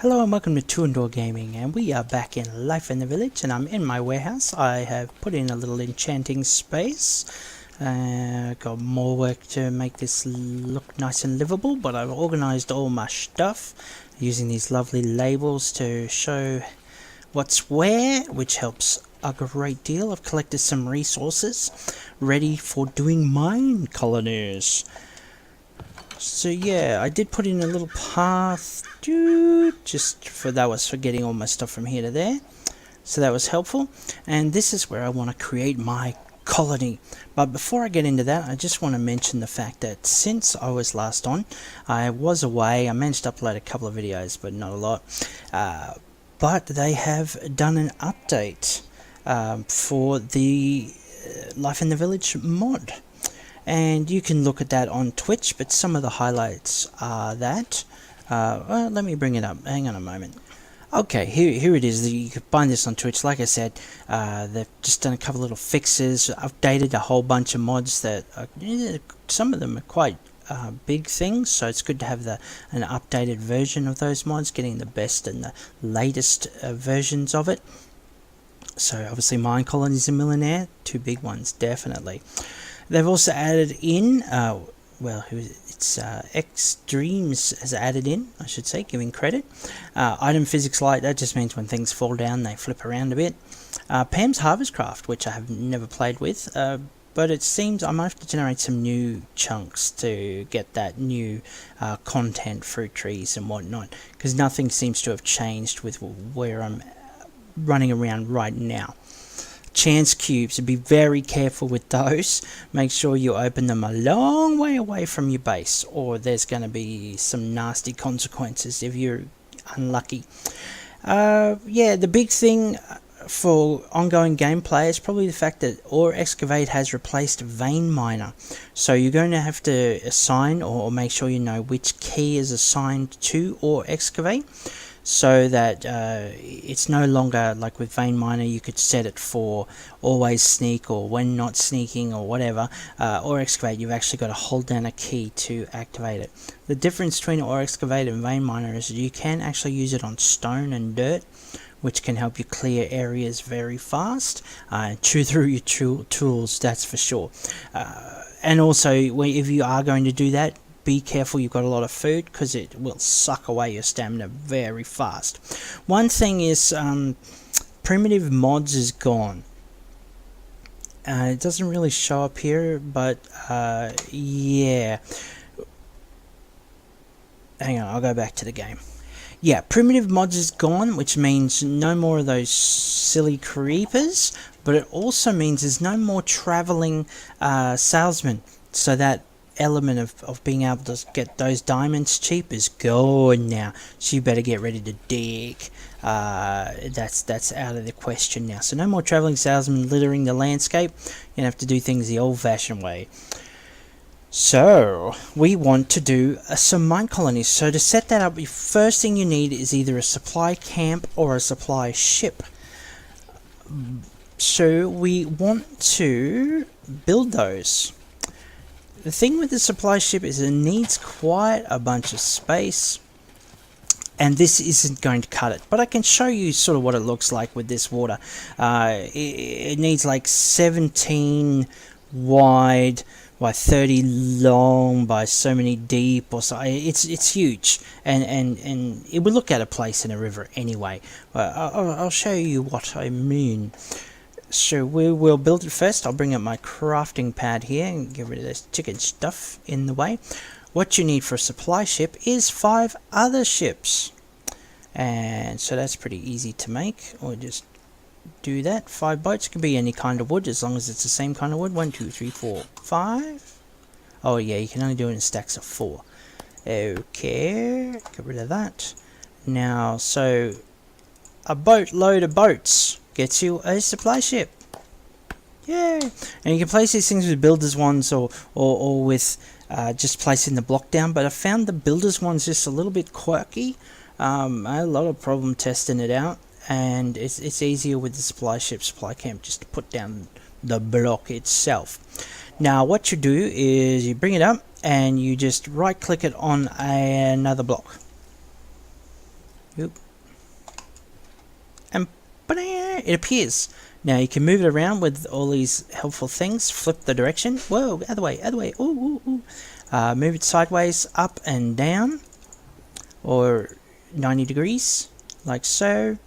Hello and welcome to Two and Door Gaming, and we are back in Life in the Village, and I'm in my warehouse. I have put in a little enchanting space. Got more work to make this look nice and livable, but I've organised all my stuff using these lovely labels to show what's where, which helps a great deal. I've collected some resources ready for doing mine colonies. So yeah, I did put in a little path, just for that was for getting all my stuff from here to there. So that was helpful. And this is where I want to create my colony. But before I get into that, I just want to mention the fact that since I was last on, I was away. I managed to upload a couple of videos, but not a lot. But they have done an update for the Life in the Village mod. And you can look at that on Twitch, but some of the highlights are that. Well, let me bring it up. Hang on a moment. Okay, here it is. You can find this on Twitch. Like I said, they've just done a couple little fixes, updated a whole bunch of mods that are, some of them are quite big things. So it's good to have an updated version of those mods, getting the best and the latest versions of it. So obviously, Minecolonies and Millionaire, two big ones, definitely. They've also added in, it's X Dreams has added in, I should say, giving credit. Item Physics Light, that just means when things fall down, they flip around a bit. Pam's Harvest Craft, which I have never played with, but it seems I might have to generate some new chunks to get that new content, fruit trees and whatnot, because nothing seems to have changed with where I'm running around right now. Chance cubes, be very careful with those. Make sure you open them a long way away from your base, or there's going to be some nasty consequences if you're unlucky. Yeah, the big thing for ongoing gameplay is probably the fact that Ore Excavate has replaced Vein Miner. So you're going to have to assign or make sure you know which key is assigned to Ore Excavate, so that it's no longer like with Vein Miner. You could set it for always sneak or when not sneaking or whatever. Ore Excavate, you've actually got to hold down a key to activate it. The difference between Ore Excavate and Vein Miner is that you can actually use it on stone and dirt, which can help you clear areas very fast and chew through your tools, that's for sure. And also, if you are going to do that, be careful you've got a lot of food, because it will suck away your stamina very fast. One thing is, primitive mods is gone. It doesn't really show up here, but yeah. Hang on, I'll go back to the game. Yeah, primitive mods is gone, which means no more of those silly creepers, but it also means there's no more traveling salesmen, so that element of being able to get those diamonds cheap is gone now. So you better get ready to dig. That's out of the question now. So no more traveling salesmen littering the landscape. You're gonna have to do things the old-fashioned way. So we want to do some mine colonies. So to set that up, the first thing you need is either a supply camp or a supply ship. So we want to build those. The thing with the supply ship is it needs quite a bunch of space, and this isn't going to cut it. But I can show you sort of what it looks like with this water. It needs like 17 wide by 30 long by so many deep, or so. It's huge, and it would look at a place in a river anyway. I'll show you what I mean. So we will build it first. I'll bring up my crafting pad here and get rid of this chicken stuff in the way. What you need for a supply ship is 5 other ships. And so that's pretty easy to make. Or just do that. 5 boats. Can be any kind of wood as long as it's the same kind of wood. 1, 2, 3, 4, 5. Oh yeah, you can only do it in stacks of 4. Okay. Get rid of that. Now, so a boatload of boats gets you a supply ship. Yay! And you can place these things with builders ones or with just placing the block down, but I found the builders ones just a little bit quirky. I had a lot of problem testing it out, and it's easier with the supply camp just to put down the block itself. Now what you do is you bring it up and you just right click it on another block. Oop. And it appears. Now you can move it around with all these helpful things. Flip the direction. Whoa, other way, other way. Ooh, ooh, ooh. Move it sideways, up and down, or 90 degrees, like so.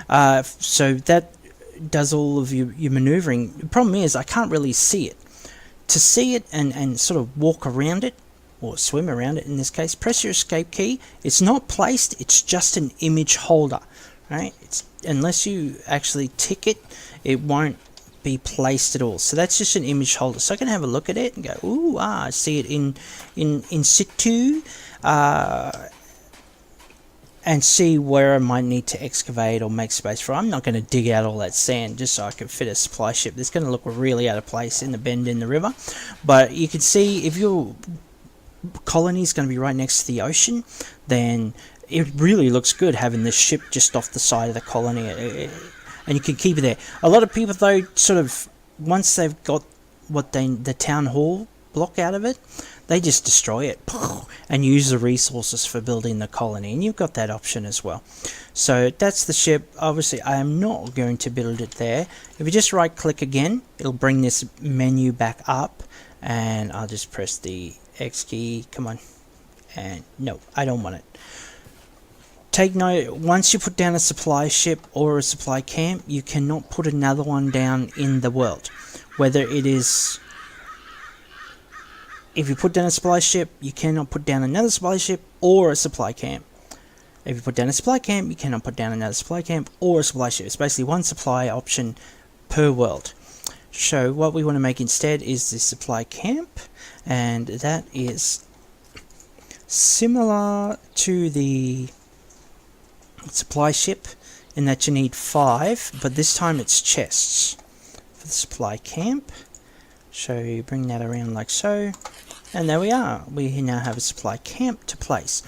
So that does all of your maneuvering. The problem is I can't really see it. To see it and sort of walk around it, or swim around it in this case, press your escape key. It's not placed, it's just an image holder, right? Unless you actually tick it, it won't be placed at all. So that's just an image holder. So I can have a look at it and go, ooh, I see it in situ, and see where I might need to excavate or make space for. I'm not going to dig out all that sand just so I can fit a supply ship. That's going to look really out of place in the bend in the river. But you can see if your colony is going to be right next to the ocean, then it really looks good having this ship just off the side of the colony, and you can keep it there. A lot of people though, sort of once they've got the town hall block out of it, they just destroy it and use the resources for building the colony, and you've got that option as well. So that's the ship. Obviously I am not going to build it there. If you just right click again, it'll bring this menu back up, and I'll just press the X key, come on, and no, I don't want it. Take note, once you put down a supply ship or a supply camp, you cannot put another one down in the world. Whether it is, if you put down a supply ship, you cannot put down another supply ship or a supply camp. If you put down a supply camp, you cannot put down another supply camp or a supply ship. It's basically one supply option per world. So what we want to make instead is the supply camp, and that is similar to the supply ship in that you need 5, but this time it's chests for the supply camp. So you bring that around like so, and there we are. We now have a supply camp to place.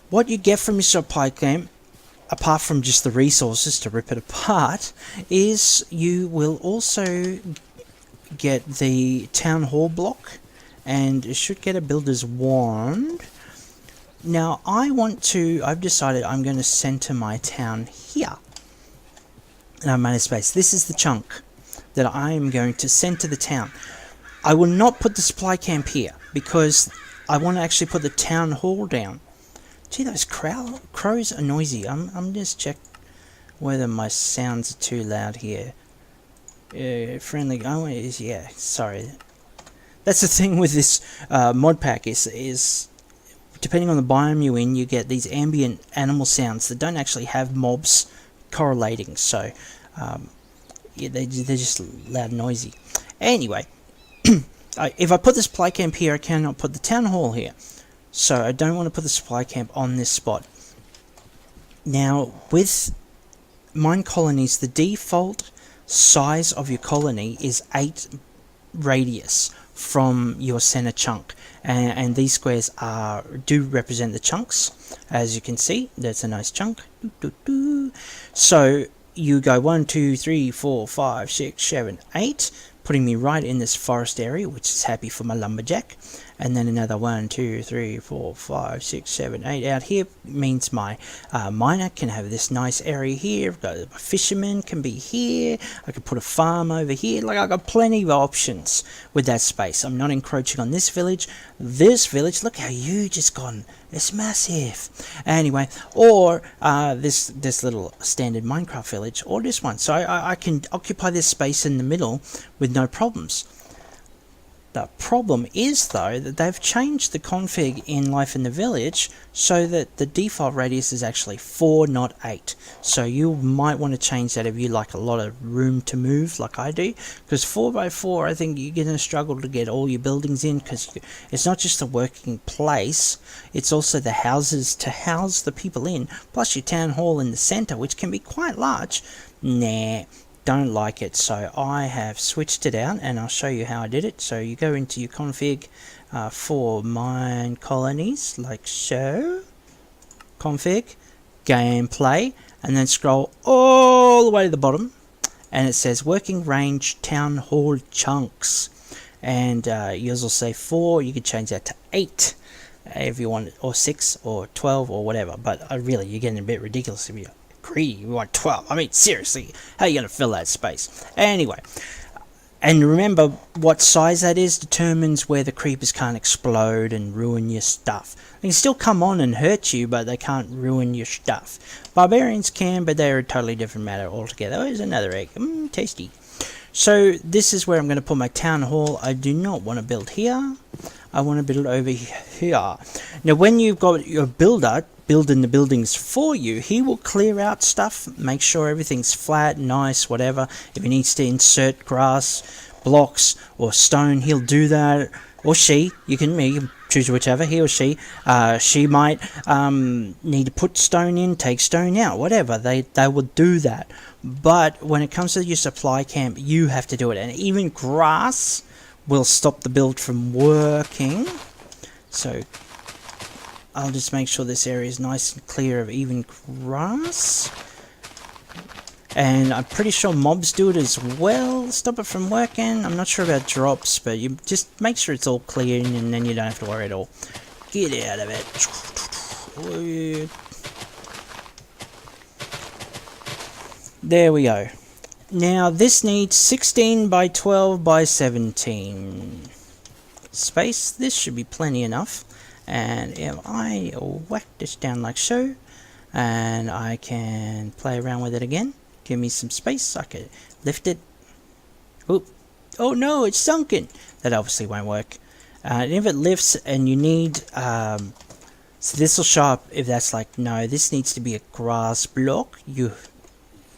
What you get from your supply camp, apart from just the resources to rip it apart, is you will also get the town hall block, and you should get a builder's wand. Now I've decided I'm going to center my town here, and I've made a space. This is the chunk that I am going to center the town. I will not put the supply camp here because I want to actually put the town hall down. Gee, those crows are noisy. I'm just check whether my sounds are too loud here. Friendly. Oh, it is. Yeah. Sorry. That's the thing with this mod pack is depending on the biome you're in, you get these ambient animal sounds that don't actually have mobs correlating. So yeah, they're just loud and noisy. Anyway, if I put the supply camp here, I cannot put the town hall here. So I don't want to put the supply camp on this spot. Now, with Minecolonies, the default size of your colony is 8 radius from your center chunk, and these squares do represent the chunks. As you can see, that's a nice chunk. So you go 1, 2, 3, 4, 5, 6, 7, 8, putting me right in this forest area, which is happy for my lumberjack. And then another 1, 2, 3, 4, 5, 6, 7, 8 out here means my miner can have this nice area here. I've got a fisherman can be here. I could put a farm over here. Like, I've got plenty of options with that space. I'm not encroaching on this village. This village, look how huge it's gone. It's massive. Anyway, or this little standard Minecraft village, or this one. So I can occupy this space in the middle with no problems. The problem is, though, that they've changed the config in Life in the Village so that the default radius is actually 4, not 8. So you might want to change that if you like a lot of room to move, like I do. Because 4x4, I think you're going to struggle to get all your buildings in, because it's not just a working place, it's also the houses to house the people in, plus your town hall in the centre, which can be quite large. Nah. Don't like it, so I have switched it out, and I'll show you how I did it. So you go into your config for Minecolonies, like so, config, gameplay, and then scroll all the way to the bottom, and it says working range town hall chunks, and yours will say 4. You can change that to 8, if you want, or 6 or 12 or whatever. But really, you're getting a bit ridiculous if you agree you want 12. I mean, seriously, how are you going to fill that space? Anyway, and remember, what size that is determines where the creepers can't explode and ruin your stuff. They can still come on and hurt you, but they can't ruin your stuff. Barbarians can, but they're a totally different matter altogether. Oh, there's another egg. Tasty. So this is where I'm going to put my town hall. I do not want to build here. I want to build over here. Now, when you've got your builder building the buildings for you, he will clear out stuff, make sure everything's flat, nice, whatever. If he needs to insert grass, blocks, or stone, he'll do that. Or she, you can choose whichever, he or she. She might need to put stone in, take stone out, whatever. They will do that. But when it comes to your supply camp, you have to do it. And even grass will stop the build from working. So I'll just make sure this area is nice and clear of even grass. And I'm pretty sure mobs do it as well. Stop it from working. I'm not sure about drops, but you just make sure it's all clear and then you don't have to worry at all. Get out of it. There we go. Now this needs 16 by 12 by 17 space. This should be plenty enough. And if I whack this down like so, and I can play around with it again, give me some space, I could lift it. Oop. Oh no, it's sunken. That obviously won't work. And if it lifts and you need, so this will show up if that's like, no, this needs to be a grass block.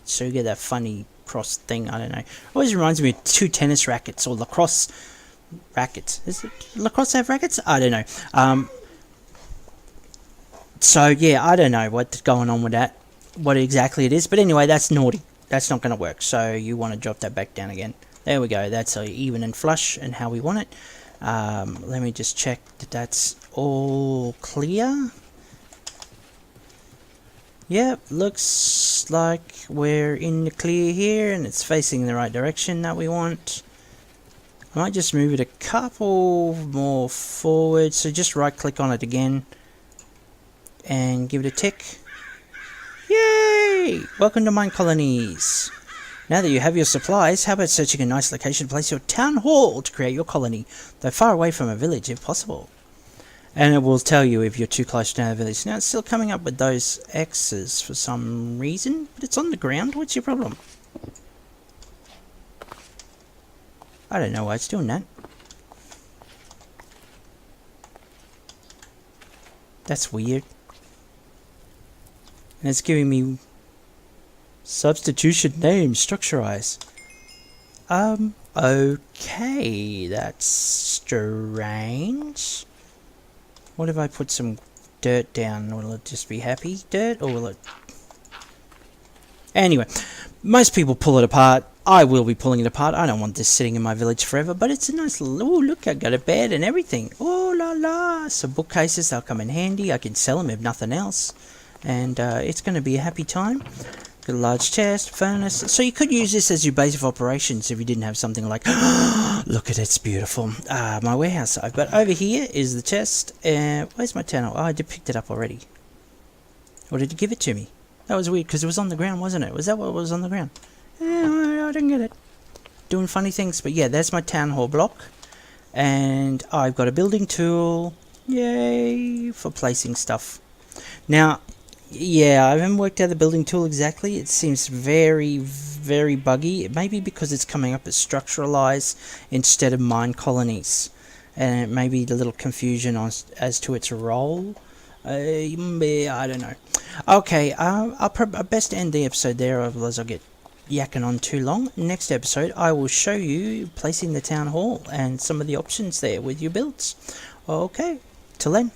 So you get that funny cross thing, I don't know. Always reminds me of 2 tennis rackets or lacrosse rackets. Is it lacrosse have rackets? I don't know. So yeah, I don't know what's going on with that, what exactly it is, but anyway, that's naughty. That's not going to work, so you want to drop that back down again. There we go. That's even and flush and how we want it. Let me just check that that's all clear. Yep, looks like we're in the clear here and it's facing the right direction that we want. I might just move it a couple more forward, so just right click on it again and give it a tick. Yay! Welcome to Minecolonies. Now that you have your supplies, how about searching a nice location to place your town hall to create your colony, though far away from a village if possible. And it will tell you if you're too close to a village. Now it's still coming up with those X's for some reason, but it's on the ground. What's your problem? I don't know why it's doing that. That's weird. And it's giving me substitution name, structureize. Okay, that's strange. What if I put some dirt down? Will it just be happy dirt, or will it... Anyway, most people pull it apart. I will be pulling it apart. I don't want this sitting in my village forever, but it's a nice little... Oh, look, I got a bed and everything. Oh, la la. Some bookcases, they'll come in handy. I can sell them if nothing else. And it's going to be a happy time. Got a large chest, furnace. So you could use this as your base of operations if you didn't have something like... Look at it, it's beautiful. My warehouse. But over here is the chest. Where's my tunnel? Oh, I did pick it up already. Or did you give it to me? That was weird because it was on the ground, wasn't it? Was that what was on the ground? I didn't get it. Doing funny things. But yeah, that's my town hall block. And I've got a building tool. Yay! For placing stuff. Now... yeah, I haven't worked out the building tool exactly. It seems very, very buggy. It may be because it's coming up as structuralize instead of Minecolonies. And it may be a little confusion as to its role. I don't know. Okay, I'll best end the episode there, otherwise I'll get yakking on too long. Next episode, I will show you placing the town hall and some of the options there with your builds. Okay, till then.